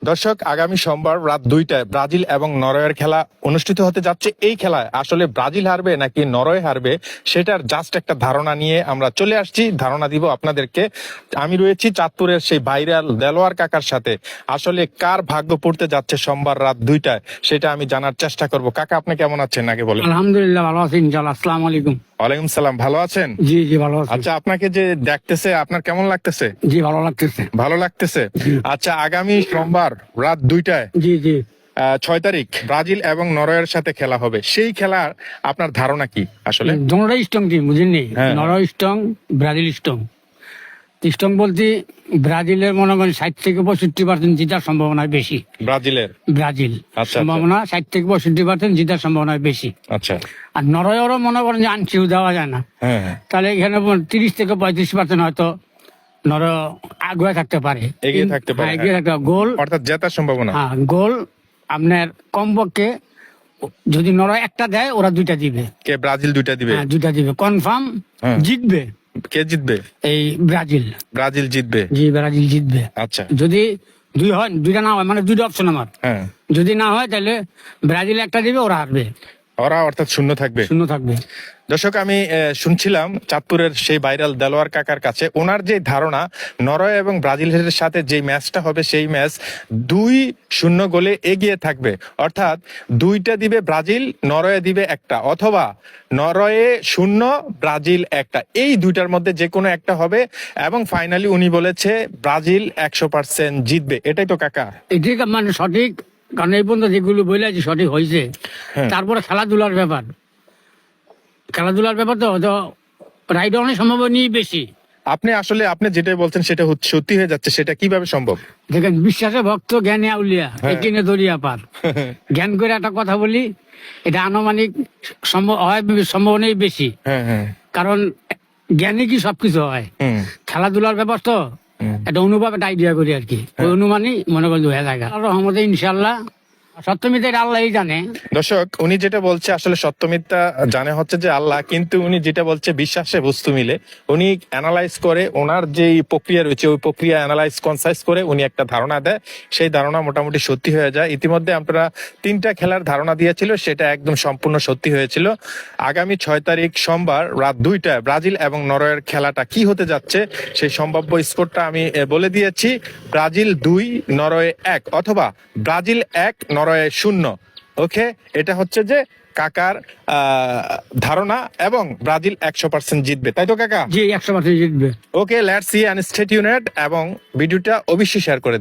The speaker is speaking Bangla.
দর্শক, আগামী সোমবার রাত 2টায় ব্রাজিল এবং নরওয়ের খেলা অনুষ্ঠিত হতে যাচ্ছে। এই খেলায় আসলে ব্রাজিল হারবে নাকি নরওয়ে হারবে সেটার জাস্ট একটা ধারণা নিয়ে আমরা চলে আসছি, ধারণা দিব আপনাদেরকে। আমি রয়েছি চাঁদপুরের সেই ভাইরাল দেলোয়ার কাকার সাথে। আসলে কার ভাগ্য পড়তে যাচ্ছে সোমবার রাত 2টায় সেটা আমি জানার চেষ্টা করব। কাকা, আপনি কেমন আছেন আগে বলেন। আলহামদুলিল্লাহ ভালো আছি ইনশাআল্লাহ। আসসালামু আলাইকুম। ওয়ালাইকুম সালাম, ভালো আছেন? জি জি ভালো আছি। আচ্ছা, আপনাকে যে দেখতেছে আপনার কেমন লাগতেছে? জি ভালো লাগতেছে। ভালো লাগতেছে। জি। আচ্ছা, আগামী সোমবার রাত 2টায় জি জি 6 তারিখ ব্রাজিল এবং নরওয়ের সাথে খেলা হবে। সেই খেলার আপনার ধারণা কি আসলে? দুটোই স্ট্রং টিম, বুঝেননি? হ্যাঁ। Norway strong, Brazil strong. Strong বলতে ব্রাজিলের মনে করেন 60-65% জেতার সম্ভাবনা বেশি। ব্রাজিলের? ব্রাজিল আচ্ছা। সম্ভাবনা 60-65% জেতার সম্ভাবনা বেশি। আচ্ছা। আর নরওয়েরও মনে করেন যে আনছিও দেওয়া যায় না। হ্যাঁ হ্যাঁ, তাহলে এখানে 30-35% হয়তো নরওয়ে আগুয়ে থাকতে পারে, এগিয়ে থাকতে পারে, হ্যাঁ, এগিয়ে থাকতে পারে। গোল, অর্থাৎ জেতার সম্ভাবনা। হ্যাঁ গোল আপনার কমপক্ষে যদি নরওয়ে একটা দেয় ওরা দুইটা দিবে। কে ব্রাজিল 2টা দিবে? হ্যাঁ দুইটা দিবে কনফার্ম। হ্যাঁ। জিতবে কে জিতবে? এই ব্রাজিল। ব্রাজিল জিতবে। জি ব্রাজিল জিতবে। আচ্ছা। যদি দুই হয়, দুইটা না হয়, মানে দুইটা অপশন আমার। হ্যাঁ, যদি না হয় তাহলে ব্রাজিল একটা দিবে, ওরা হারবে, ওরা অর্থাৎ শূন্য থাকবে। শূন্য থাকবে। দর্শক, আমি শুনছিলাম চাঁদপুরের সেই ভাইরাল দেলোয়ার কাকার কাছে, ওনার যে ধারণা নরওয়ে এবং ব্রাজিলের সাথে যে ম্যাচটা হবে সেই ম্যাচ 2-0 গোলে এগিয়ে থাকবে। অর্থাৎ 2টা দিবে ব্রাজিল, নরওয়ে দিবে একটা, অথবা নরওয়ে 0 ব্রাজিল 1, এই দুইটার মধ্যে যে কোনো একটা হবে। এবং ফাইনালি উনি বলেছে ব্রাজিল 100% জিতবে। এটাই তো কাকা? এটি মানে সঠিক, কারণ এই পর্যন্ত যেগুলো বলেছি সঠিক হয়েছে। হ্যাঁ। তারপরে খেলাধুলার ব্যাপার, খেলাধুলার ব্যাপার তো রাইড অনেক সম্ভাবনা বেশি। আপনি যেটা বলছেন সেটা সত্যি হয়ে যাচ্ছে, সেটা কিভাবে সম্ভব? দেখেন, বিশ্বাসে ভক্ত জ্ঞানে আউলিয়া, হ্যাঁ। একিনে দরিয়া পার। জ্ঞান করে একটা কথা বলি, এটা আনুমানিক সম্ভাবনাই বেশি। হ্যাঁ হ্যাঁ। কারণ জ্ঞানে কি সবকিছু হয়, হুম। খেলাধুলার ব্যাপার তো একটা অনুভব, একটা আইডিয়া করি আর কি। ওই অনুমানই মনে করেন হয়ে থাকে। আর রহমতে ইনশাল্লাহ সত্যমিতে আল্লাহই জানে। দর্শক, উনি যেটা বলছে আসলে সত্য মিথ্যা জানে হচ্ছে যে আল্লাহ, কিন্তু উনি যেটা বলছে বিশ্বাসে বস্তু মিলে। উনি অ্যানালাইজ করে, ওনার যেই প্রক্রিয়া রয়েছে ওই প্রক্রিয়া অ্যানালাইজ কনসাইজ করে উনি একটা ধারণা দেয়, সেই ধারণা মোটামুটি সত্যি হয়ে যায়। ইতিমধ্যে আপনারা 3টা খেলার ধারণা দিয়েছিল, সেটা একদম সম্পূর্ণ সত্যি হয়েছিল। আগামী 6 তারিখ সোমবার রাত 2টায় ব্রাজিল এবং নরওয়ের খেলাটা কি হতে যাচ্ছে সেই সম্ভাব্য স্কোরটা আমি বলে দিয়েছি। ব্রাজিল 2 নরওয়ে 1, অথবা ব্রাজিল 1 নরওয়ে 0। ওকে, এটা হচ্ছে যে কাকার ধারণা, এবং ব্রাজিল 100% জিতবে, তাই তো কাকা? জি 100% জিতবে। Okay, let's see and stay tuned, এবং ভিডিওটা অবশ্যই শেয়ার করে দিন।